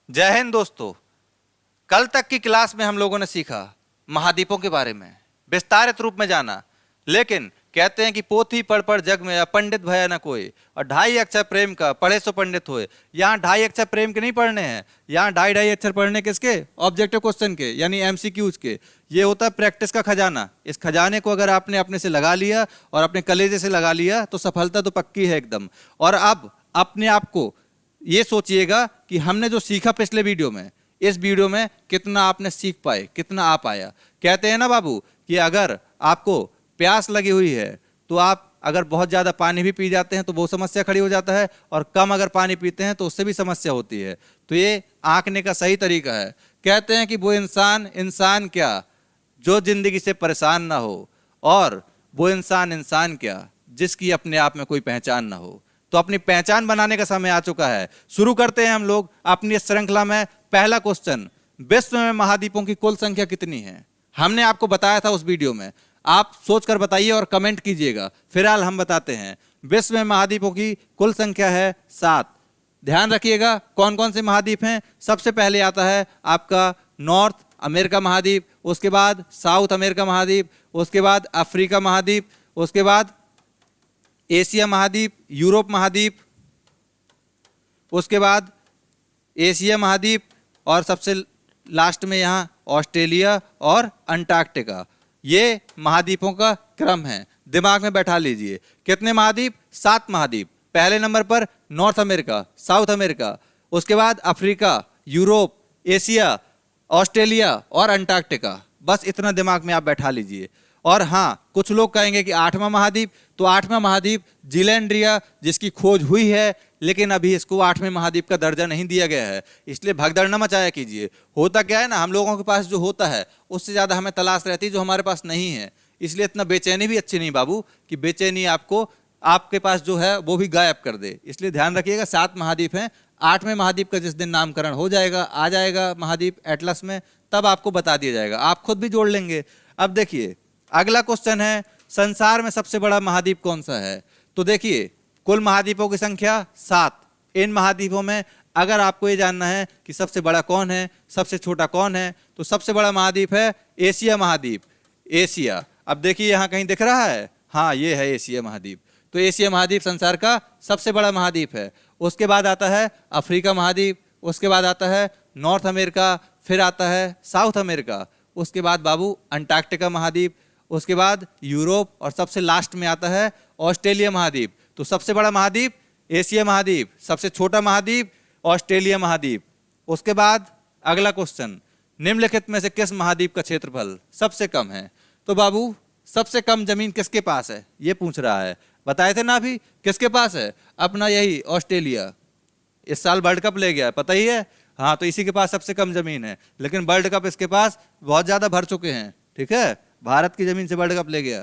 जय हिंद दोस्तों। कल तक की क्लास में हम लोगों ने सीखा महाद्वीपों के बारे में, विस्तारित रूप में जाना। लेकिन कहते हैं कि पोथी पढ़ पढ़ जग में अपंडित भया न कोई, और 2.5 अक्षर प्रेम का पढ़े सो पंडित होए। यहाँ 2.5 अक्षर प्रेम के नहीं पढ़ने हैं, यहाँ 2.5 अक्षर पढ़ने किसके? ऑब्जेक्टिव क्वेश्चन के, यानी एमसीक्यूज के। ये होता है प्रैक्टिस का खजाना। इस खजाने को अगर आपने अपने से लगा लिया और अपने कलेजे से लगा लिया तो सफलता तो पक्की है एकदम। और अब अपने आप को ये सोचिएगा कि हमने जो सीखा पिछले वीडियो में, इस वीडियो में कितना आपने सीख पाए, कितना आ पाया। कहते हैं ना बाबू कि अगर आपको प्यास लगी हुई है तो आप अगर बहुत ज़्यादा पानी भी पी जाते हैं तो वो समस्या खड़ी हो जाता है, और कम अगर पानी पीते हैं तो उससे भी समस्या होती है। तो ये आंकने का सही तरीका है। कहते हैं कि वो इंसान क्या जो जिंदगी से परेशान ना हो, और वो इंसान क्या जिसकी अपने आप में कोई पहचान ना हो। तो अपनी पहचान बनाने का समय आ चुका है। शुरू करते हैं हम लोग अपनी इस श्रृंखला में। पहला क्वेश्चन, विश्व में महाद्वीपों की कुल संख्या कितनी है? हमने आपको बताया था उस वीडियो में, आप सोचकर बताइए और कमेंट कीजिएगा। फिलहाल हम बताते हैं, विश्व में महाद्वीपों की कुल संख्या है 7। ध्यान रखिएगा कौन कौन से महाद्वीप हैं। सबसे पहले आता है आपका नॉर्थ अमेरिका महाद्वीप, उसके बाद साउथ अमेरिका महाद्वीप, उसके बाद अफ्रीका महाद्वीप, उसके बाद एशिया महाद्वीप, यूरोप महाद्वीप, उसके बाद एशिया महाद्वीप, और सबसे लास्ट में यहाँ ऑस्ट्रेलिया और अंटार्कटिका। ये महाद्वीपों का क्रम है, दिमाग में बैठा लीजिए। कितने महाद्वीप? 7 महाद्वीप। पहले नंबर पर नॉर्थ अमेरिका, साउथ अमेरिका, उसके बाद अफ्रीका, यूरोप, एशिया, ऑस्ट्रेलिया और अंटार्कटिका। बस इतना दिमाग में आप बैठा लीजिए। और हाँ, कुछ लोग कहेंगे कि 8वां महाद्वीप, तो 8वां महाद्वीप जीलैंड्रिया, जिसकी खोज हुई है, लेकिन अभी इसको 8वें महाद्वीप का दर्जा नहीं दिया गया है। इसलिए भगदड़ न मचाया कीजिए। होता क्या है ना, हम लोगों के पास जो होता है उससे ज़्यादा हमें तलाश रहती है जो हमारे पास नहीं है। इसलिए इतना बेचैनी भी अच्छी नहीं बाबू, कि बेचैनी आपको आपके पास जो है वो भी गायब कर दे। इसलिए ध्यान रखिएगा 7 महाद्वीप हैं। 8वें महाद्वीप का जिस दिन नामकरण हो जाएगा, आ जाएगा महाद्वीप एटलस में, तब आपको बता दिया जाएगा। आप खुद भी जोड़ लेंगे। अब देखिए अगला क्वेश्चन है, संसार में सबसे बड़ा महाद्वीप कौन सा है? तो देखिए कुल महाद्वीपों की संख्या 7। इन महाद्वीपों में अगर आपको ये जानना है कि सबसे बड़ा कौन है, सबसे छोटा कौन है, तो सबसे बड़ा महाद्वीप है एशिया महाद्वीप। एशिया, अब देखिए यहाँ कहीं दिख रहा है, हाँ ये है एशिया महाद्वीप। तो एशिया महाद्वीप संसार का सबसे बड़ा महाद्वीप है। उसके बाद आता है अफ्रीका महाद्वीप, उसके बाद आता है नॉर्थ अमेरिका, फिर आता है साउथ अमेरिका, उसके बाद बाबू अंटार्कटिका महाद्वीप, उसके बाद यूरोप, और सबसे लास्ट में आता है ऑस्ट्रेलिया महाद्वीप। तो सबसे बड़ा महाद्वीप एशिया महाद्वीप, सबसे छोटा महाद्वीप ऑस्ट्रेलिया महाद्वीप। उसके बाद अगला क्वेश्चन, निम्नलिखित में से किस महाद्वीप का क्षेत्रफल सबसे कम है? तो बाबू सबसे कम जमीन किसके पास है ये पूछ रहा है। बताए थे ना अभी, किसके पास है? अपना यही ऑस्ट्रेलिया। इस साल वर्ल्ड कप ले गया, पता ही है। हाँ, तो इसी के पास सबसे कम जमीन है, लेकिन वर्ल्ड कप इसके पास बहुत ज्यादा भर चुके हैं। ठीक है, भारत की जमीन से वर्ल्ड कप ले गया।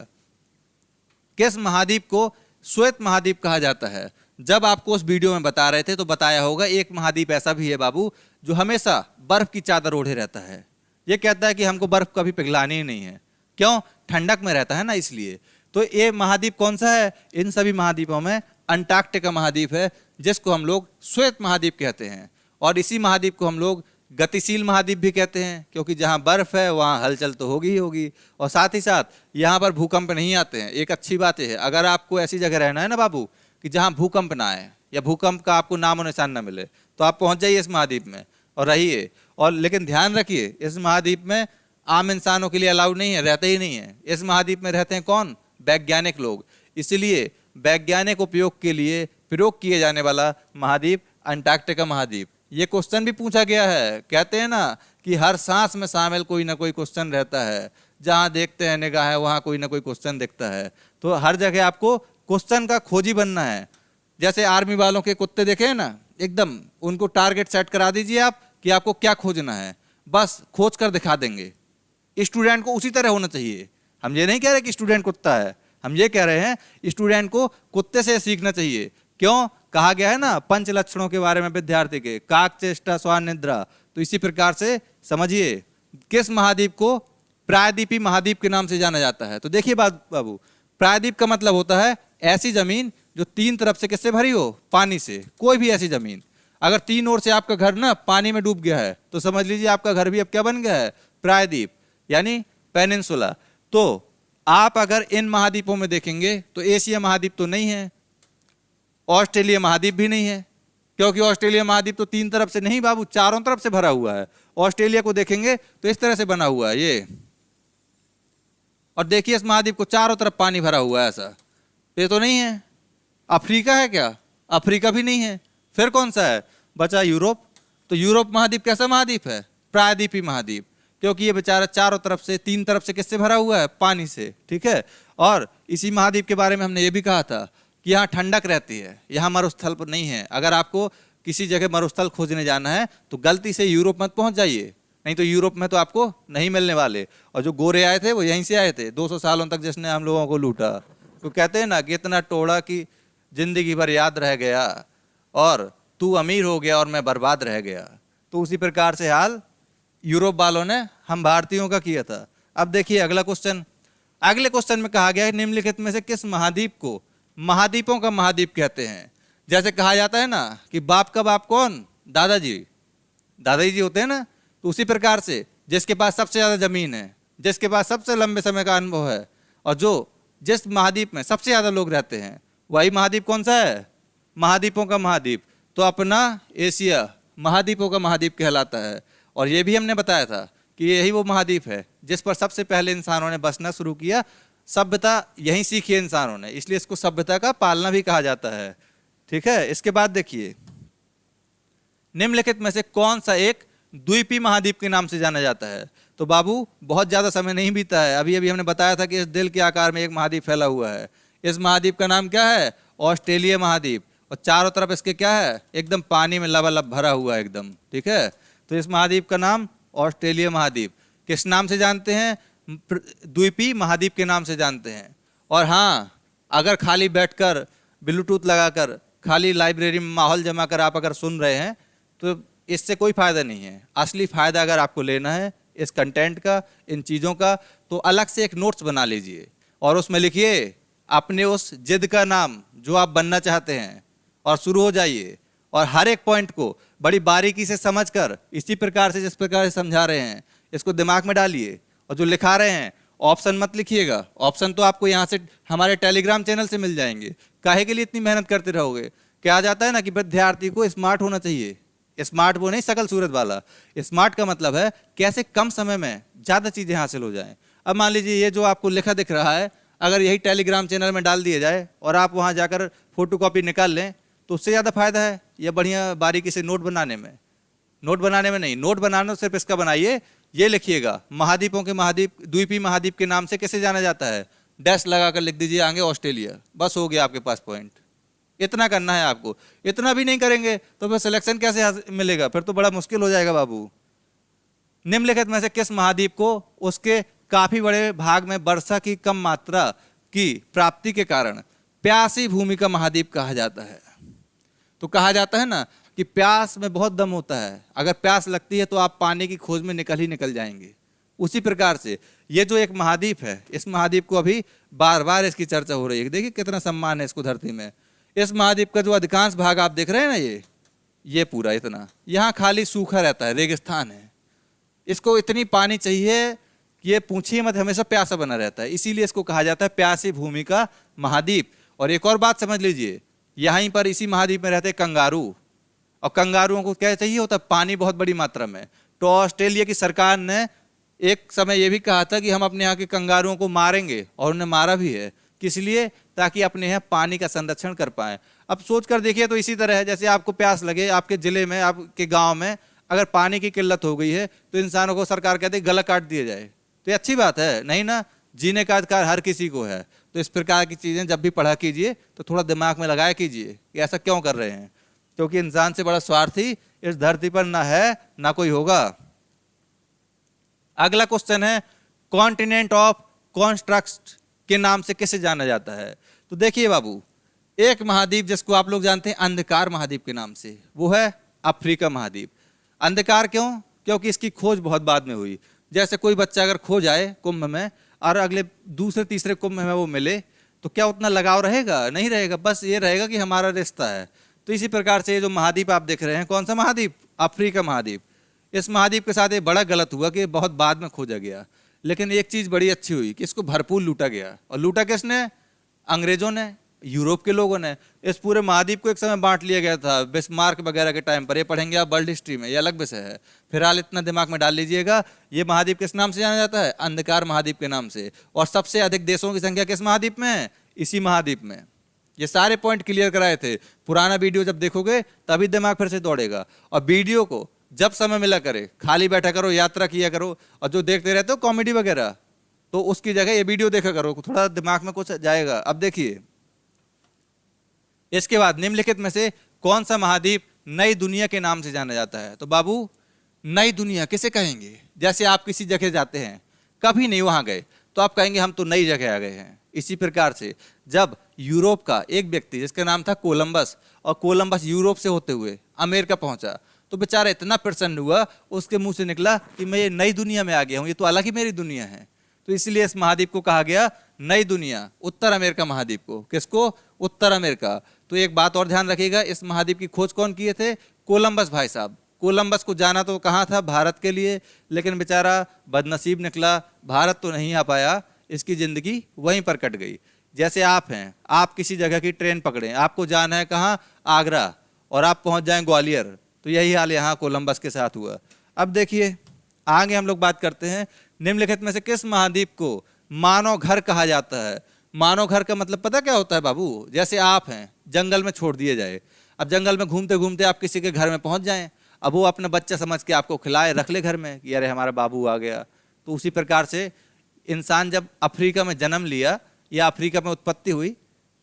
किस महाद्वीप को श्वेत महाद्वीप कहा जाता है? जब आपको उस वीडियो में बता रहे थे तो बताया होगा, एक महाद्वीप ऐसा भी है बाबू जो हमेशा बर्फ की चादर ओढ़े रहता है। ये कहता है कि हमको बर्फ कभी पिघलानी ही नहीं है। क्यों? ठंडक में रहता है ना, इसलिए। तो ये महाद्वीप कौन सा है? इन सभी महाद्वीपों में अंटार्कटिका महाद्वीप है, जिसको हम लोग श्वेत महाद्वीप कहते हैं। और इसी महाद्वीप को हम लोग गतिशील महाद्वीप भी कहते हैं, क्योंकि जहाँ बर्फ है वहाँ हलचल तो होगी ही होगी। और साथ ही साथ यहाँ पर भूकंप नहीं आते हैं। एक अच्छी बात है, अगर आपको ऐसी जगह रहना है ना बाबू कि जहाँ भूकंप ना आए, या भूकंप का आपको नामो निशान ना मिले, तो आप पहुँच जाइए इस महाद्वीप में और रहिए। और लेकिन ध्यान रखिए, इस महाद्वीप में आम इंसानों के लिए अलाउड नहीं है, रहते ही नहीं है। इस महाद्वीप में रहते हैं कौन? वैज्ञानिक लोग। इसलिए वैज्ञानिक उपयोग के लिए प्रयोग किए जाने वाला महाद्वीप अंटार्कटिका महाद्वीप। ये क्वेश्चन भी पूछा गया है। कहते हैं ना कि हर सांस में शामिल कोई ना कोई क्वेश्चन रहता है, जहाँ देखते हैं निगाह वहाँ कोई ना कोई क्वेश्चन दिखता है। तो हर जगह आपको क्वेश्चन का खोजी बनना है। जैसे आर्मी वालों के कुत्ते देखे हैं ना, एकदम उनको टारगेट सेट करा दीजिए आप कि आपको क्या खोजना है, बस खोज कर दिखा देंगे। स्टूडेंट को उसी तरह होना चाहिए। हम ये नहीं कह रहे कि स्टूडेंट कुत्ता है, हम ये कह रहे हैं स्टूडेंट को कुत्ते से सीखना चाहिए। क्यों? कहा गया है ना पंच लक्षणों के बारे में विद्यार्थी के, काक, चेष्टा, स्वान, निद्रा। तो इसी प्रकार से समझिए किस महाद्वीप को प्रायद्वीपीय महाद्वीप के नाम से जाना जाता है। तो देखिए बाबू, प्रायद्वीप का मतलब होता है ऐसी जमीन जो 3 तरफ से किससे भरी हो? पानी से। कोई भी ऐसी जमीन। अगर 3 ओर से आपका घर ना पानी में डूब गया है तो समझ लीजिए आपका घर भी अब क्या बन गया है, प्रायद्वीप यानी पेनिनसुला। तो आप अगर इन महाद्वीपों में देखेंगे तो एशिया महाद्वीप तो नहीं है, ऑस्ट्रेलिया महाद्वीप भी नहीं है, क्योंकि ऑस्ट्रेलिया महाद्वीप तो 3 तरफ से नहीं बाबू, चारों तरफ से भरा हुआ है। ऑस्ट्रेलिया को देखेंगे तो इस तरह से बना हुआ है ये, और देखिए इस महाद्वीप को चारों तरफ पानी भरा हुआ है, ऐसा ये तो नहीं है। अफ्रीका है क्या? अफ्रीका भी नहीं है। फिर कौन सा है बचा? यूरोप। तो यूरोप महाद्वीप कैसा महाद्वीप है? प्रायद्वीपी महाद्वीप, क्योंकि ये बेचारा चारों तरफ से 3 तरफ से किससे भरा हुआ है? पानी से, ठीक है। और इसी महाद्वीप के बारे में हमने ये भी कहा था कि यहाँ ठंडक रहती है, यहाँ मरुस्थल पर नहीं है। अगर आपको किसी जगह मरुस्थल खोजने जाना है तो गलती से यूरोप मत पहुंच जाइए, नहीं तो यूरोप में तो आपको नहीं मिलने वाले। और जो गोरे आए थे वो यहीं से आए थे, 200 सालों तक जिसने हम लोगों को लूटा। तो कहते हैं ना कि इतना टोड़ा कि जिंदगी भर याद रह गया, और तू अमीर हो गया और मैं बर्बाद रह गया। तो उसी प्रकार से हाल यूरोप वालों ने हम भारतीयों का किया था। अब देखिए अगला क्वेश्चन। अगले क्वेश्चन में कहा गया है निम्नलिखित में से किस महाद्वीप को महाद्वीपों का महाद्वीप कहते हैं? जैसे कहा जाता है ना कि बाप का बाप कौन? दादाजी। दादाजी होते हैं ना, तो उसी प्रकार से जिसके पास सबसे ज्यादा जमीन है, जिसके पास सबसे लंबे समय का अनुभव है, और जो जिस महाद्वीप में सबसे ज्यादा लोग रहते हैं, वही महाद्वीप कौन सा है? महाद्वीपों का महाद्वीप। तो अपना एशिया महाद्वीपों का महाद्वीप कहलाता है। और ये भी हमने बताया था कि यही वो महाद्वीप है जिस पर सबसे पहले इंसानों ने बसना शुरू किया, सभ्यता यहीं सीखी है इंसानों ने, इसलिए इसको सभ्यता का पालना भी कहा जाता है, ठीक है। इसके बाद देखिए निम्नलिखित में से कौन सा एक द्वीपीय महाद्वीप के नाम से जाना जाता है? तो बाबू बहुत ज्यादा समय नहीं बीता है, अभी अभी हमने बताया था कि इस दिल के आकार में एक महाद्वीप फैला हुआ है। इस महाद्वीप का नाम क्या है? ऑस्ट्रेलिया महाद्वीप। और चारों तरफ इसके क्या है? एकदम पानी में लबालब भरा हुआ है एकदम, ठीक है। तो इस महाद्वीप का नाम ऑस्ट्रेलिया महाद्वीप। किस नाम से जानते हैं? द्वीपीय महाद्वीप के नाम से जानते हैं। और हाँ, अगर खाली बैठकर ब्लूटूथ लगाकर खाली लाइब्रेरी में माहौल जमा कर आप अगर सुन रहे हैं तो इससे कोई फायदा नहीं है। असली फायदा अगर आपको लेना है इस कंटेंट का, इन चीज़ों का, तो अलग से एक नोट्स बना लीजिए और उसमें लिखिए अपने उस जिद का नाम जो आप बनना चाहते हैं, और शुरू हो जाइए। और हर एक पॉइंट को बड़ी बारीकी से समझकर इसी प्रकार से जिस प्रकार से समझा रहे हैं इसको दिमाग में डालिए। और जो लिखा रहे हैं ऑप्शन मत लिखिएगा, ऑप्शन तो आपको यहाँ से हमारे टेलीग्राम चैनल से मिल जाएंगे। काहे के लिए इतनी मेहनत करते रहोगे? क्या आ जाता है ना कि विद्यार्थी को स्मार्ट होना चाहिए। स्मार्ट वो नहीं सकल सूरत वाला, स्मार्ट का मतलब है कैसे कम समय में ज़्यादा चीज़ें हासिल हो जाएं। अब मान लीजिए ये जो आपको लिखा दिख रहा है, अगर यही टेलीग्राम चैनल में डाल दिया जाए और आप वहाँ जाकर फोटोकॉपी निकाल लें तो उससे ज़्यादा फायदा है या बढ़िया बारीकी से नोट बनाने में? नोट बनाने में नहीं, नोट बनाना सिर्फ इसका बनाइए, ये लिखिएगा महाद्वीपों के महाद्वीप, द्वीपीय महाद्वीप के नाम से कैसे जाना जाता है, डैश लगाकर लिख दीजिए आगे ऑस्ट्रेलिया, बस हो गया आपके पास पॉइंट। इतना करना है आपको। इतना भी नहीं करेंगे तो फिर सिलेक्शन कैसे मिलेगा? फिर तो बड़ा मुश्किल हो जाएगा बाबू। निम्नलिखित में से किस महाद्वीप को उसके काफी बड़े भाग में वर्षा की कम मात्रा की प्राप्ति के कारण प्यासी भूमि का महाद्वीप कहा जाता है? तो कहा जाता है ना कि प्यास में बहुत दम होता है, अगर प्यास लगती है तो आप पानी की खोज में निकल जाएंगे। उसी प्रकार से ये जो एक महाद्वीप है, इस महाद्वीप को अभी बार बार इसकी चर्चा हो रही है। देखिए कितना सम्मान है इसको धरती में। इस महाद्वीप का जो अधिकांश भाग आप देख रहे हैं ना, ये पूरा इतना, यहाँ खाली सूखा रहता है, रेगिस्तान है। इसको इतनी पानी चाहिए कि ये पूछिए मत, हमेशा प्यासा बना रहता है, इसीलिए इसको कहा जाता है प्यासी भूमि का महाद्वीप। और एक और बात समझ लीजिए, यहीं पर इसी महाद्वीप में रहते कंगारू, और कंगारुओं को क्या चाहिए होता है? पानी बहुत बड़ी मात्रा में। तो ऑस्ट्रेलिया की सरकार ने एक समय ये भी कहा था कि हम अपने यहाँ के कंगारुओं को मारेंगे, और उन्हें मारा भी है। किस लिए? ताकि अपने यहाँ पानी का संरक्षण कर पाएं। अब सोच कर देखिए तो इसी तरह है जैसे आपको प्यास लगे, आपके जिले में, आपके गांव में अगर पानी की किल्लत हो गई है तो इंसानों को सरकार कहती है गला काट दिया जाए, तो ये अच्छी बात है नहीं ना? जीने का अधिकार हर किसी को है। तो इस प्रकार की चीजें जब भी पढ़ा कीजिए तो थोड़ा दिमाग में लगाया कीजिए कि ऐसा क्यों कर रहे हैं, क्योंकि इंसान से बड़ा स्वार्थी इस धरती पर ना है ना कोई होगा। अगला क्वेश्चन है कॉन्टिनेंट ऑफ कॉन्स्ट्रक्ट के नाम से किसे जाना जाता है? तो देखिए बाबू, एक महाद्वीप जिसको आप लोग जानते हैं अंधकार महाद्वीप के नाम से, वो है अफ्रीका महाद्वीप। अंधकार क्यों? क्योंकि इसकी खोज बहुत बाद में हुई। जैसे कोई बच्चा अगर खो जाए कुंभ में और अगले दूसरे तीसरे कुंभ में वो मिले तो क्या उतना लगाव रहेगा? नहीं रहेगा। बस ये रहेगा कि हमारा रिश्ता है। तो इसी प्रकार से ये जो महाद्वीप आप देख रहे हैं, कौन सा महाद्वीप? अफ्रीका महाद्वीप। इस महाद्वीप के साथ ये बड़ा गलत हुआ कि बहुत बाद में खोजा गया, लेकिन एक चीज बड़ी अच्छी हुई कि इसको भरपूर लूटा गया। और लूटा किसने? अंग्रेजों ने, यूरोप के लोगों ने। इस पूरे महाद्वीप को एक समय बांट लिया गया था बिस्मार्क वगैरह के टाइम पर। ये पढ़ेंगे आप वर्ल्ड हिस्ट्री में, ये अलग विषय है। फिलहाल इतना दिमाग में डाल लीजिएगा, ये महाद्वीप किस नाम से जाना जाता है? अंधकार महाद्वीप के नाम से। और सबसे अधिक देशों की संख्या किस महाद्वीप में है? इसी महाद्वीप में। ये सारे पॉइंट क्लियर कराए थे। पुराना वीडियो जब देखोगे तभी दिमाग फिर से दौड़ेगा। और वीडियो को जब समय मिला करे, खाली बैठा करो, यात्रा किया करो, और जो देखते रहते हो कॉमेडी वगैरह, तो उसकी जगह ये वीडियो देखा करो, थोड़ा दिमाग में कुछ जाएगा। अब देखिए, इसके बाद निम्नलिखित में से कौन सा महाद्वीप नई दुनिया के नाम से जाना जाता है? तो बाबू, नई दुनिया किसे कहेंगे? जैसे आप किसी जगह जाते हैं, कभी नहीं वहां गए, तो आप कहेंगे हम तो नई जगह आ गए हैं। इसी प्रकार से जब यूरोप का एक व्यक्ति जिसका नाम था कोलंबस, और कोलंबस यूरोप से होते हुए अमेरिका पहुंचा, तो बेचारा इतना प्रसन्न हुआ, उसके मुंह से निकला कि मैं ये नई दुनिया में आ गया हूं, ये तो अलग ही मेरी दुनिया है। तो इसलिए इस महाद्वीप को कहा गया नई दुनिया, उत्तर अमेरिका महाद्वीप को। किसको? उत्तर अमेरिका। तो एक बात और ध्यान रखिएगा, इस महाद्वीप की खोज कौन किए थे? कोलंबस भाई साहब। कोलंबस को जाना तो कहाँ था? भारत के लिए, लेकिन बेचारा बदनसीब निकला, भारत तो नहीं आ पाया, इसकी जिंदगी वहीं पर कट गई। जैसे आप हैं, आप किसी जगह की ट्रेन पकड़ें, आपको जाना है कहाँ? आगरा, और आप पहुंच जाएं ग्वालियर, तो यही हाल यहाँ कोलंबस के साथ हुआ। अब देखिए आगे हम लोग बात करते हैं, निम्नलिखित में से किस महाद्वीप को मानव घर कहा जाता है? मानव घर का मतलब पता क्या होता है बाबू? जैसे आप हैं, जंगल में छोड़ दिए जाए, अब जंगल में घूमते घूमते आप किसी के घर में पहुंच जाएं, अब वो अपना बच्चा समझ के आपको खिलाए, रख ले घर में कि अरे हमारा बाबू आ गया। तो उसी प्रकार से इंसान जब अफ्रीका में जन्म लिया या अफ्रीका में उत्पत्ति हुई,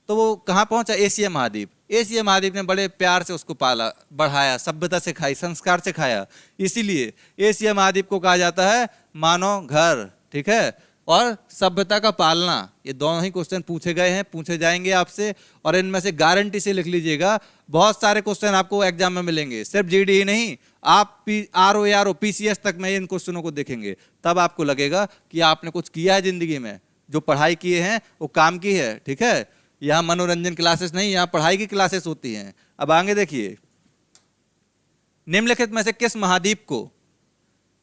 तो वो कहाँ पहुंचा? एशिया महाद्वीप। एशिया महाद्वीप ने बड़े प्यार से उसको पाला, बढ़ाया, सभ्यता से खाई, संस्कार से खाया, इसीलिए एशिया महाद्वीप को कहा जाता है मानव घर। ठीक है, और सभ्यता का पालना, ये दोनों ही क्वेश्चन पूछे गए हैं, पूछे जाएंगे आपसे, और इनमें से गारंटी से लिख लीजिएगा बहुत सारे क्वेश्चन आपको एग्जाम में मिलेंगे। RO ही नहीं, आप RO PCS तक में इन क्वेश्चनों को देखेंगे, तब आपको लगेगा कि आपने कुछ किया है जिंदगी में, जो पढ़ाई किए हैं वो काम की है। ठीक है, यहाँ मनोरंजन क्लासेस नहीं, यहाँ पढ़ाई की क्लासेस होती हैं। अब आगे देखिए, निम्नलिखित में से किस महाद्वीप को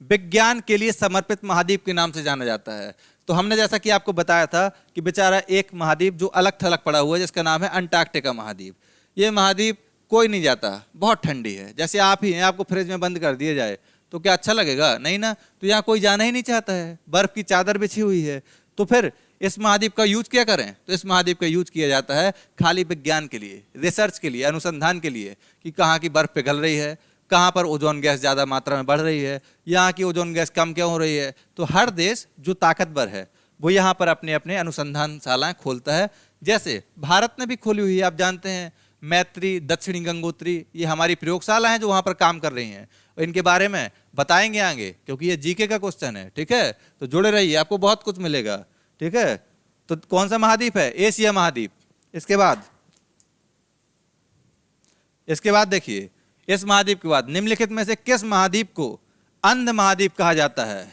विज्ञान के लिए समर्पित महाद्वीप के नाम से जाना जाता है? तो हमने जैसा कि आपको बताया था कि बेचारा एक महाद्वीप जो अलग थलग पड़ा हुआ है, जिसका नाम है अंटार्कटिका महाद्वीप। ये महाद्वीप कोई नहीं जाता, बहुत ठंडी है। जैसे आप ही हैं, आपको फ्रिज में बंद कर दिया जाए तो क्या अच्छा लगेगा? नहीं ना। तो यहाँ कोई जाना ही नहीं चाहता है, बर्फ की चादर बिछी हुई है। तो फिर इस महाद्वीप का यूज क्या करें? तो इस महाद्वीप का यूज किया जाता है खाली विज्ञान के लिए, रिसर्च के लिए, अनुसंधान के लिए, कि कहाँ की बर्फ पिघल रही है, कहाँ पर ओजोन गैस ज़्यादा मात्रा में बढ़ रही है, यहाँ की ओजोन गैस कम क्यों हो रही है। तो हर देश जो ताकतवर है वो यहाँ पर अपने अपने अनुसंधानशालाएं खोलता है। जैसे भारत ने भी खोली हुई है, आप जानते हैं, मैत्री, दक्षिणी गंगोत्री, ये हमारी प्रयोगशाला हैं जो वहाँ पर काम कर रही हैं। इनके बारे में बताएंगे आगे, क्योंकि ये जीके का क्वेश्चन है। ठीक है, तो जुड़े रहिए, आपको बहुत कुछ मिलेगा। ठीक है, तो कौन सा महाद्वीप है? एशिया महाद्वीप। इसके बाद देखिए, इस महाद्वीप के बाद निम्नलिखित में से किस महाद्वीप को अंध महाद्वीप कहा जाता है?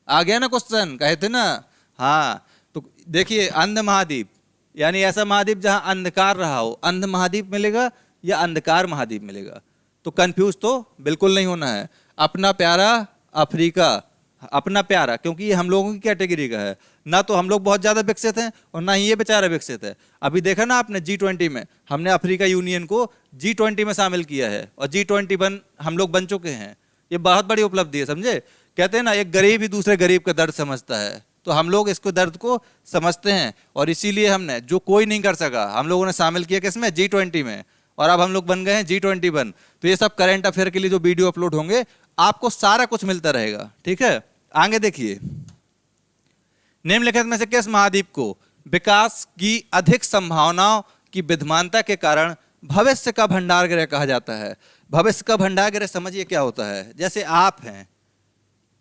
आ गया ना क्वेश्चन, कहे थे ना। हाँ, तो देखिए, अंध महाद्वीप यानी ऐसा महाद्वीप जहां अंधकार रहा हो, अंध महाद्वीप मिलेगा या अंधकार महाद्वीप मिलेगा। तो कंफ्यूज तो बिल्कुल नहीं होना है। अपना प्यारा अफ्रीका, अपना प्यारा, क्योंकि ये हम लोगों की कैटेगरी का है, ना तो हम लोग बहुत ज्यादा विकसित हैं और ना ही ये बेचारा विकसित है। अभी देखा ना आपने G20 में, हमने अफ्रीका यूनियन को G20 में शामिल किया है और G20 हम लोग बन चुके हैं। ये बहुत बड़ी उपलब्धि है, समझे। कहते हैं ना, एक गरीब ही दूसरे गरीब का दर्द समझता है, तो हम लोग इसको दर्द को समझते हैं, और इसीलिए हमने जो कोई नहीं कर सका, हम लोगों ने शामिल किया किसमें? G20 में, और अब हम लोग बन गए हैं G21। तो ये सब करंट अफेयर के लिए जो वीडियो अपलोड होंगे, आपको सारा कुछ मिलता रहेगा। ठीक है, आगे देखिए, निम्नलिखित में से किस महाद्वीप को विकास की अधिक संभावनाओं की विद्यमानता के कारण भविष्य का भंडार गृह कहा जाता है? भविष्य का भंडार गृह समझिए क्या होता है। जैसे आप हैं,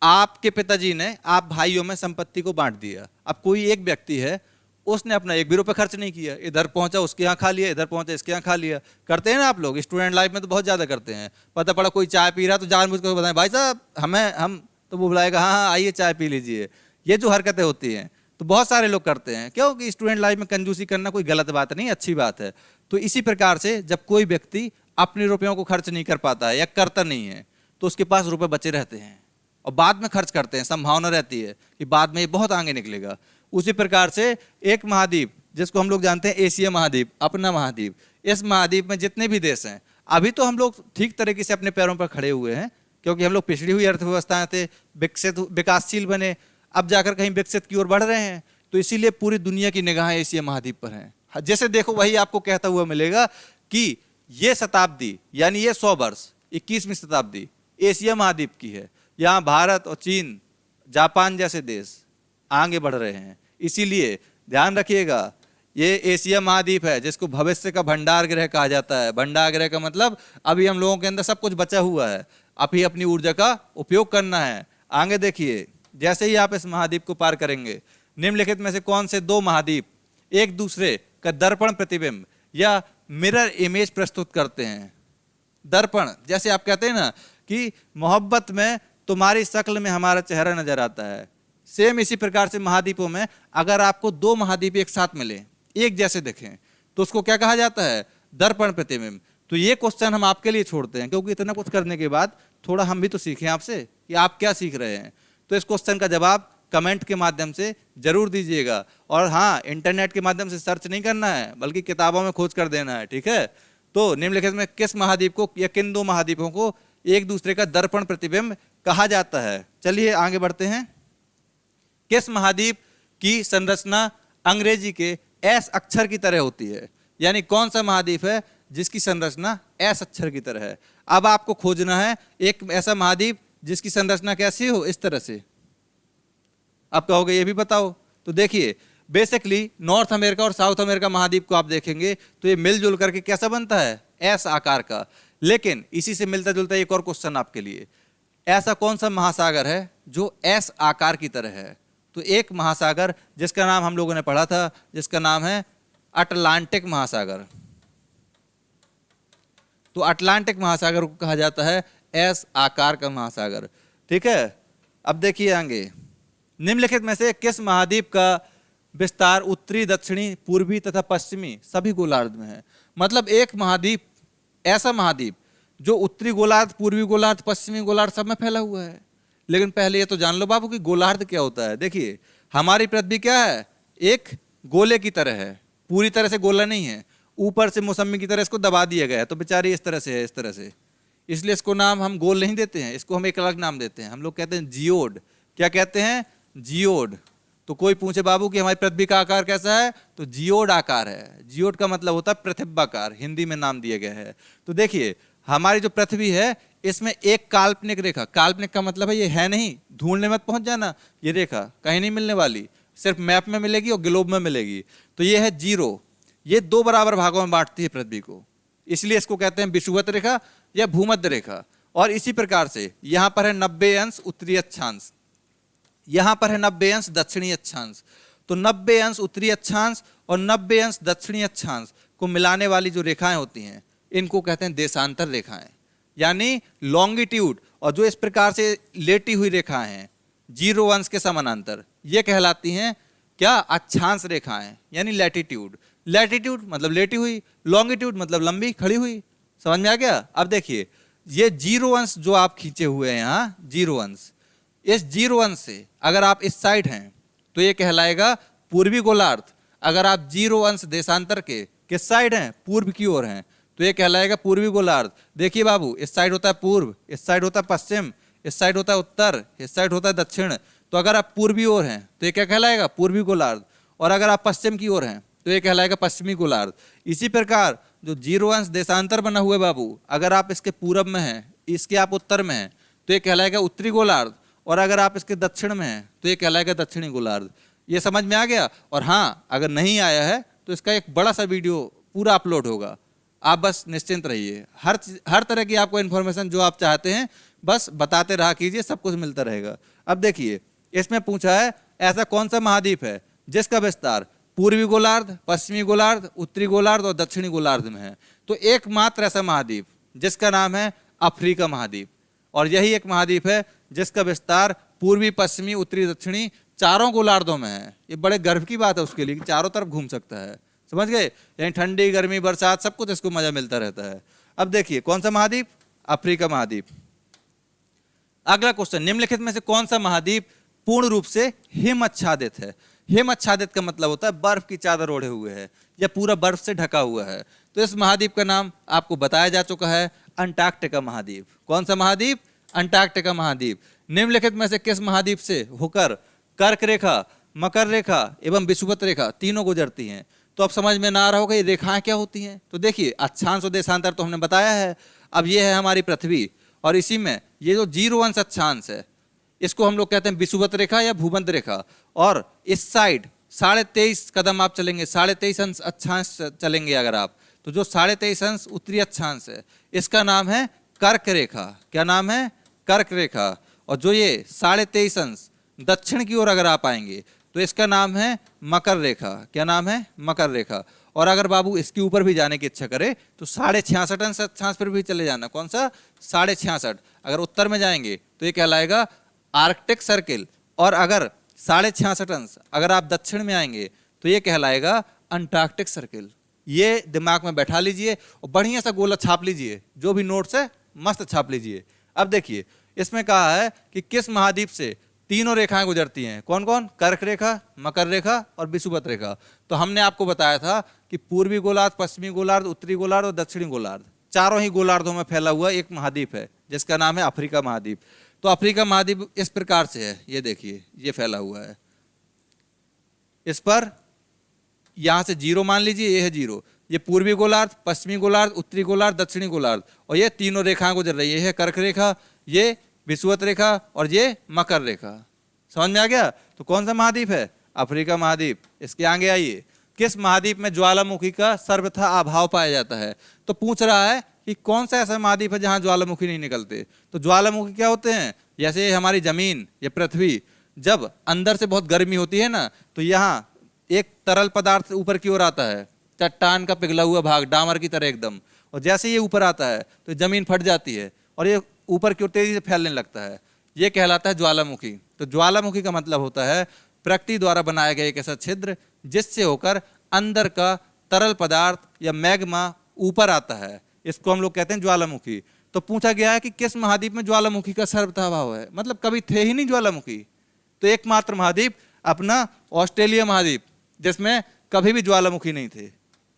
आपके पिताजी ने आप भाइयों में संपत्ति को बांट दिया। अब कोई एक व्यक्ति है, उसने अपना एक भी रुपये खर्च नहीं किया, इधर पहुंचा उसके यहाँ खा लिया, इधर पहुंचा इसके यहाँ खा लिया। करते हैं ना आप लोग, स्टूडेंट लाइफ में तो बहुत ज्यादा करते हैं। पता पड़ा कोई चाय पी रहा तो जानबूझ कर बताएं, भाई साहब हम तो वो बुलाएगा, हाँ हाँ आइए चाय पी लीजिए। ये जो हरकतें होती हैं, तो बहुत सारे लोग करते हैं, क्योंकि स्टूडेंट लाइफ में कंजूसी करना कोई गलत बात नहीं, अच्छी बात है। तो इसी प्रकार से जब कोई व्यक्ति अपने रुपयों को खर्च नहीं कर पाता है या करता नहीं है, तो उसके पास रुपए बचे रहते हैं और बाद में खर्च करते हैं, संभावना रहती है कि बाद में ये बहुत आगे निकलेगा। उसी प्रकार से एक महाद्वीप जिसको हम लोग जानते हैं एशिया महाद्वीप, अपना महाद्वीप, इस महाद्वीप में जितने भी देश हैं, अभी तो हम लोग ठीक तरीके से अपने पैरों पर खड़े हुए हैं, क्योंकि हम लोग पिछड़ी हुई अर्थव्यवस्थाएं थे, विकसित विकासशील बने, अब जाकर कहीं विकसित की ओर बढ़ रहे हैं। तो इसीलिए पूरी दुनिया की निगाहें एशिया महाद्वीप पर हैं। जैसे देखो वही आपको कहता हुआ मिलेगा कि ये शताब्दी यानी ये 100 वर्ष 21वीं शताब्दी एशिया महाद्वीप की है। यहाँ भारत और चीन, जापान जैसे देश आगे बढ़ रहे हैं। इसीलिए ध्यान रखिएगा, ये एशिया महाद्वीप है जिसको भविष्य का भंडार गृह कहा जाता है। भंडार गृह का मतलब अभी हम लोगों के अंदर सब कुछ बचा हुआ है, अभी अपनी ऊर्जा का उपयोग करना है। आगे देखिए, जैसे ही आप इस महाद्वीप को पार करेंगे, निम्नलिखित में से कौन से दो महाद्वीप एक दूसरे का दर्पण प्रतिबिंब या मिरर इमेज प्रस्तुत करते हैं? दर्पण, जैसे आप कहते हैं ना कि मोहब्बत में तुम्हारी शक्ल में हमारा चेहरा नजर आता है, सेम इसी प्रकार से महाद्वीपों में अगर आपको दो महाद्वीप एक साथ मिले, एक जैसे दिखें, तो उसको क्या कहा जाता है? दर्पण प्रतिबिंब। तो ये क्वेश्चन हम आपके लिए छोड़ते हैं, क्योंकि इतना कुछ करने के बाद थोड़ा हम भी तो सीखें आपसे कि आप क्या सीख रहे हैं। तो इस क्वेश्चन का जवाब कमेंट के माध्यम से जरूर दीजिएगा। और हाँ, इंटरनेट के माध्यम से सर्च नहीं करना है, बल्कि किताबों में खोज कर देना है, ठीक है। तो निम्नलिखित में किस महाद्वीप को या किन दो महाद्वीपों को एक दूसरे का दर्पण प्रतिबिंब कहा जाता है? चलिए आगे बढ़ते हैं। किस महाद्वीप की संरचना अंग्रेजी के एस अक्षर की तरह होती है? यानी कौन सा महाद्वीप है जिसकी संरचना एस अक्षर की तरह है? अब आपको खोजना है एक ऐसा महाद्वीप जिसकी संरचना कैसी हो, इस तरह से। आप कहोगे ये भी बताओ, तो देखिए बेसिकली नॉर्थ अमेरिका और साउथ अमेरिका महाद्वीप को आप देखेंगे तो ये मिलजुल करके कैसा बनता है? एस आकार का। लेकिन इसी से मिलता जुलता एक और क्वेश्चन आपके लिए, ऐसा कौन सा महासागर है जो एस आकार की तरह है? तो एक महासागर जिसका नाम हम लोगों ने पढ़ा था, जिसका नाम है अटलांटिक महासागर। तो अटलांटिक महासागर को कहा जाता है एस आकार का महासागर, ठीक है। अब देखिए आगे, निम्नलिखित में से किस महाद्वीप का विस्तार उत्तरी, दक्षिणी, पूर्वी तथा पश्चिमी सभी गोलार्ध में है? मतलब एक महाद्वीप, ऐसा महाद्वीप जो उत्तरी गोलार्ध, पूर्वी गोलार्ध, पश्चिमी गोलार्ध सब में फैला हुआ है। लेकिन पहले ये तो जान लो बाबू कि गोलार्ध क्या होता है। देखिए हमारी पृथ्वी क्या है? एक गोले की तरह है, पूरी तरह से गोला नहीं है, ऊपर से मौसमी की तरह इसको दबा दिया गया है, तो बेचारी इस तरह से है, इस तरह से। इसलिए इसको नाम हम गोल नहीं देते हैं, इसको हम एक अलग नाम देते हैं। हम लोग कहते हैं जियोड। क्या कहते हैं? जियोड। तो कोई पूछे बाबू कि हमारी पृथ्वी का आकार कैसा है, तो जियोड आकार है। जियोड का मतलब होता है पृथ्वाकार, हिंदी में नाम दिया गया है। तो देखिए हमारी जो पृथ्वी है इसमें एक काल्पनिक रेखा, काल्पनिक का मतलब है ये है नहीं, ढूंढने मत पहुंच जाना, ये रेखा कहीं नहीं मिलने वाली, सिर्फ मैप में मिलेगी और ग्लोब में मिलेगी। तो ये है जीरो। ये दो बराबर भागों में बांटती है पृथ्वी को, इसलिए इसको कहते हैं विषुवत रेखा या भूमध्य रेखा। और इसी प्रकार से यहां पर है 90 अंश उत्तरी अक्षांश, यहां पर है 90 अंश दक्षिणी अक्षांश। तो 90 अंश उत्तरी अक्षांश और 90 अंश दक्षिणी अक्षांश को मिलाने वाली जो रेखाएं होती हैं इनको कहते हैं देशांतर रेखाएं, यानी लॉन्गिट्यूड। और जो इस प्रकार से लेटी हुई रेखाएं हैं 0 अंश के समानांतर, ये कहलाती हैं क्या? अक्षांश रेखाएं, यानी लैटिट्यूड। लैटिट्यूड मतलब लेटी हुई, लॉन्गिट्यूड मतलब लंबी खड़ी हुई। समझ में आ गया? अब देखिए ये 0 अंश जो आप खींचे हुए हैं यहाँ 0 अंश, इस 0 अंश से अगर आप इस साइड हैं तो ये कहलाएगा पूर्वी गोलार्ध। अगर आप 0 अंश देशांतर के किस साइड हैं? पूर्व की ओर हैं, तो ये कहलाएगा पूर्वी गोलार्ध। देखिए बाबू, इस साइड होता है पूर्व, इस साइड होता है पश्चिम, इस साइड होता है उत्तर, इस साइड होता है दक्षिण। तो अगर आप पूर्वी ओर हैं तो ये क्या कहलाएगा? पूर्वी गोलार्ध। और अगर आप पश्चिम की ओर हैं तो ये कहलाएगा पश्चिमी गोलार्ध। इसी प्रकार जो 0 अंश देशांतर बना हुआ है बाबू, अगर आप इसके पूरब में हैं, इसके आप उत्तर में हैं, तो ये कहलाएगा उत्तरी गोलार्ध। और अगर आप इसके दक्षिण में हैं तो ये कहलाएगा दक्षिणी गोलार्ध। ये समझ में आ गया? और हाँ, अगर नहीं आया है तो इसका एक बड़ा सा वीडियो पूरा अपलोड होगा, आप बस निश्चिंत रहिए। हर तरह की आपको इन्फॉर्मेशन जो आप चाहते हैं बस बताते रहा कीजिए, सब कुछ मिलता रहेगा। अब देखिए इसमें पूछा है ऐसा कौन सा महाद्वीप है जिसका विस्तार पूर्वी गोलार्ध, पश्चिमी गोलार्ध, उत्तरी गोलार्ध और दक्षिणी गोलार्ध में है? तो एकमात्र ऐसा महाद्वीप जिसका नाम है अफ्रीका महाद्वीप। और यही एक महाद्वीप है जिसका विस्तार पूर्वी, पश्चिमी, उत्तरी, दक्षिणी चारों गोलार्धों में है। ये बड़े गर्व की बात है उसके लिए कि चारों तरफ घूम सकता है, समझ गए। यानी ठंडी गर्मी बरसात सब कुछ इसको मजा मिलता रहता है। अब देखिए कौन सा महाद्वीप, अफ्रीका महाद्वीप। अगला क्वेश्चन, निम्नलिखित में से कौन सा महाद्वीप पूर्ण रूप से हिम आच्छादित है। हिम आच्छादित का मतलब होता है बर्फ की चादर ओढ़े हुए है या पूरा बर्फ से ढका हुआ है। तो इस महाद्वीप का नाम आपको बताया जा चुका है, अंटार्कटिका महाद्वीप। कौन सा महाद्वीप, अंटार्कटिका महाद्वीप। निम्नलिखित में से किस महाद्वीप से होकर कर्क रेखा, मकर रेखा एवं विषुवत रेखा तीनों गुजरती हैं। तो अब समझ में ना आ रहा होगा ये रेखाएं क्या होती हैं। तो देखिए अक्षांश और देशांतर तो हमने बताया है। अब ये है हमारी पृथ्वी और इसी में ये जो 0 अंश अक्षांश है इसको हम लोग कहते हैं विषुवत रेखा या भूमध्य रेखा। और इस साइड 23.5 कदम आप चलेंगे, 23.5 अंश अक्षांश चलेंगे अगर आप, तो जो 23.5 अंश उत्तरी अक्षांश है इसका नाम है कर्क रेखा। क्या नाम है, कर्क रेखा। और जो ये 23.5 अंश दक्षिण की ओर अगर आप आएंगे तो इसका नाम है मकर रेखा। क्या नाम है, मकर रेखा। और अगर बाबू इसके ऊपर भी जाने की इच्छा करे तो 66.5 अंश अक्षांश पर भी चले जाना। कौन सा, 66.5। अगर उत्तर में जाएंगे तो ये कहलाएगा आर्कटिक सर्किल। और अगर 66.5 अंश अगर आप दक्षिण में आएंगे तो ये कहलाएगा अंटार्कटिक सर्किल। ये दिमाग में बैठा लीजिए और बढ़िया सा गोला छाप लीजिए, जो भी नोट्स है मस्त छाप लीजिए। अब देखिए इसमें कहा है कि किस महाद्वीप से तीनों रेखाएं गुजरती हैं। कौन कौन, कर्क रेखा, मकर रेखा और विषुवत रेखा। तो हमने आपको बताया था कि पूर्वी गोलार्ध, पश्चिमी गोलार्ध, उत्तरी गोलार्ध और दक्षिणी गोलार्ध चारों ही गोलार्धों में फैला हुआ एक महाद्वीप है जिसका नाम है अफ्रीका महाद्वीप। तो अफ्रीका महाद्वीप इस प्रकार से है, ये देखिए ये फैला हुआ है। इस पर यहां से 0 मान लीजिए, ये है 0। ये पूर्वी गोलार्ध, पश्चिमी गोलार्ध, उत्तरी गोलार्ध, दक्षिणी गोलार्ध और ये तीनों रेखाएं गुजर रही है। ये है कर्क रेखा, ये विषुवत रेखा और ये मकर रेखा। समझ में आ गया। तो कौन सा महाद्वीप है, अफ्रीका महाद्वीप। इसके आगे आइए, किस महाद्वीप में ज्वालामुखी का सर्वथा अभाव पाया जाता है। तो पूछ रहा है कि कौन सा ऐसा महाद्वीप है जहां ज्वालामुखी नहीं निकलते। तो ज्वालामुखी क्या होते हैं, जैसे हमारी जमीन या पृथ्वी जब अंदर से बहुत गर्मी होती है ना, तो यहाँ एक तरल पदार्थ ऊपर की ओर आता है, चट्टान का पिघला हुआ भाग डामर की तरह एकदम, और जैसे ये ऊपर आता है तो जमीन फट जाती है और ये ऊपर की ओर तेजी से फैलने लगता है। ये कहलाता है ज्वालामुखी। तो ज्वालामुखी का मतलब होता है प्रकृति द्वारा बनाया गया एक ऐसा छिद्र जिससे होकर अंदर का तरल पदार्थ या मैग्मा ऊपर आता है। इसको हम लोग कहते हैं ज्वालामुखी। तो पूछा गया है कि किस महाद्वीप में ज्वालामुखी का सर्वथा अभाव है, मतलब कभी थे ही नहीं ज्वालामुखी। तो एकमात्र महाद्वीप अपना ऑस्ट्रेलिया महाद्वीप जिसमें कभी भी ज्वालामुखी नहीं थे।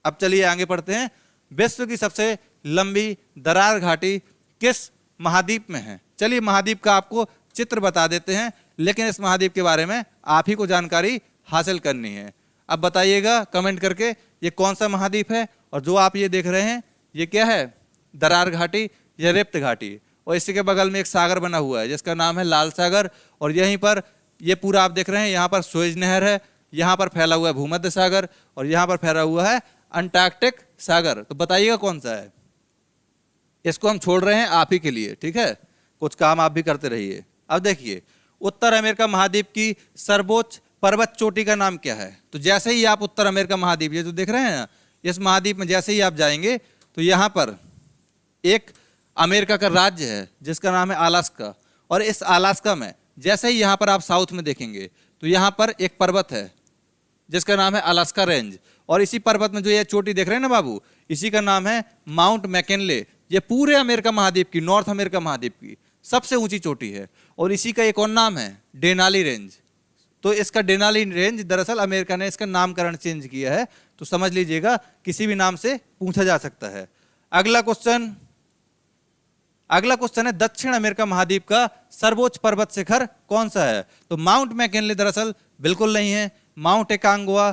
अब चलिए आगे पढ़ते हैं। विश्व की सबसे लंबी दरार घाटी किस महाद्वीप में है। चलिए महाद्वीप का आपको चित्र बता देते हैं, लेकिन इस महाद्वीप के बारे में आप ही को जानकारी हासिल करनी है। अब बताइएगा कमेंट करके ये कौन सा महाद्वीप है। और जो आप ये देख रहे हैं ये क्या है, दरार घाटी या रिफ्ट घाटी। और इसी के बगल में एक सागर बना हुआ है जिसका नाम है लाल सागर। और यहीं पर ये पूरा आप देख रहे हैं, यहाँ पर सुएज नहर है, यहाँ पर फैला हुआ है भूमध्य सागर और यहाँ पर फैला हुआ है अंटार्कटिक सागर। तो बताइएगा कौन सा है। इसको हम छोड़ रहे हैं आप ही के लिए, ठीक है, कुछ काम आप भी करते रहिए। अब देखिए उत्तर अमेरिका महाद्वीप की सर्वोच्च पर्वत चोटी का नाम क्या है। तो जैसे ही आप उत्तर अमेरिका महाद्वीप ये जो देख रहे हैं ना, इस महाद्वीप में जैसे ही आप जाएंगे तो यहाँ पर एक अमेरिका का राज्य है जिसका नाम है अलास्का। और इस अलास्का में जैसे ही यहाँ पर आप साउथ में देखेंगे तो यहाँ पर एक पर्वत है जिसका नाम है अलास्का रेंज। और इसी पर्वत में जो ये चोटी देख रहे हैं ना बाबू, इसी का नाम है माउंट मैकिनले। ये पूरे अमेरिका महाद्वीप की, नॉर्थ अमेरिका महाद्वीप की सबसे ऊंची चोटी है। और इसी का एक और नाम है डेनाली रेंज। तो इसका डेनाली रेंज दरअसल अमेरिका ने इसका नामकरण चेंज किया है। तो समझ लीजिएगा किसी भी नाम से पूछा जा सकता है। अगला क्वेश्चन है दक्षिण अमेरिका महाद्वीप का सर्वोच्च पर्वत शिखर कौन सा है। तो माउंट मैकिनले दरअसल बिल्कुल नहीं है। माउंट एकांगुआ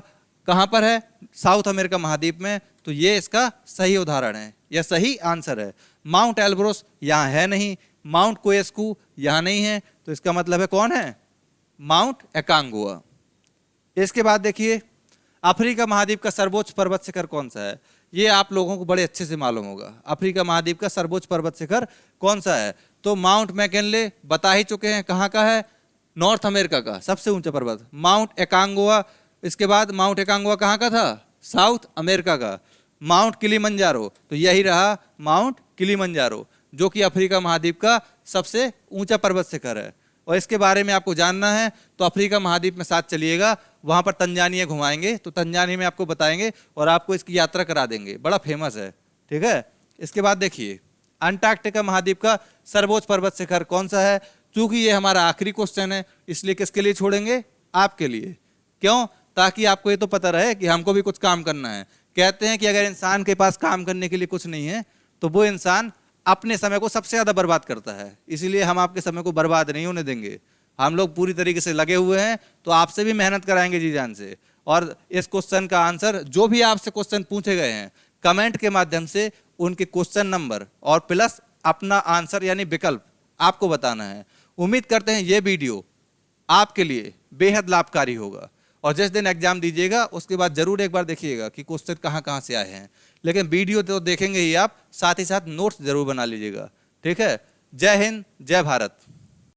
कहां पर है, साउथ अमेरिका महाद्वीप में। तो ये इसका सही उदाहरण है या सही आंसर है। माउंट एल्ब्रोस यहां है नहीं, माउंट कोएस्कू यहां नहीं है। तो इसका मतलब है कौन है, माउंट एकांगुआ। इसके बाद देखिए अफ्रीका महाद्वीप का सर्वोच्च पर्वत शिखर कौन सा है। ये आप लोगों को बड़े अच्छे से मालूम होगा। अफ्रीका महाद्वीप का सर्वोच्च पर्वत शिखर कौन सा है। तो माउंट मैकिनले बता ही चुके हैं कहाँ का है, नॉर्थ अमेरिका का सबसे ऊंचा पर्वत। माउंट एकांगुआ, इसके बाद माउंट एकांगुआ कहाँ का था, साउथ अमेरिका का। माउंट किलिमंजारो, तो यही रहा माउंट किलिमंजारो जो कि अफ्रीका महाद्वीप का सबसे ऊंचा पर्वत शिखर है। और इसके बारे में आपको जानना है तो अफ्रीका महाद्वीप में साथ चलिएगा, वहाँ पर तंजानिया घुमाएंगे, तो तंजानिया में आपको बताएंगे और आपको इसकी यात्रा करा देंगे, बड़ा फेमस है, ठीक है। इसके बाद देखिए अंटार्कटिका महाद्वीप का सर्वोच्च पर्वत शिखर कौन सा है। चूंकि ये हमारा आखिरी क्वेश्चन है इसलिए किसके लिए छोड़ेंगे, आपके लिए। क्यों, ताकि आपको ये तो पता रहे कि हमको भी कुछ काम करना है। कहते हैं कि अगर इंसान के पास काम करने के लिए कुछ नहीं है तो वो इंसान अपने समय को सबसे ज्यादा बर्बाद करता है, इसीलिए हम आपके समय को बर्बाद नहीं होने देंगे। हम लोग पूरी तरीके से लगे हुए हैं, तो आपसे भी मेहनत कराएंगे जी जान से। और इस क्वेश्चन का आंसर, जो भी आपसे क्वेश्चन पूछे गए हैं, कमेंट के माध्यम से उनके क्वेश्चन नंबर और प्लस अपना आंसर यानी विकल्प आपको बताना है। उम्मीद करते हैं ये वीडियो आपके लिए बेहद लाभकारी होगा। और जिस दिन एग्जाम दीजिएगा उसके बाद जरूर एक बार देखिएगा कि क्वेश्चन कहाँ कहाँ से आए हैं। लेकिन वीडियो तो देखेंगे ही आप, साथ ही साथ नोट्स जरूर बना लीजिएगा, ठीक है। जय हिंद, जय भारत।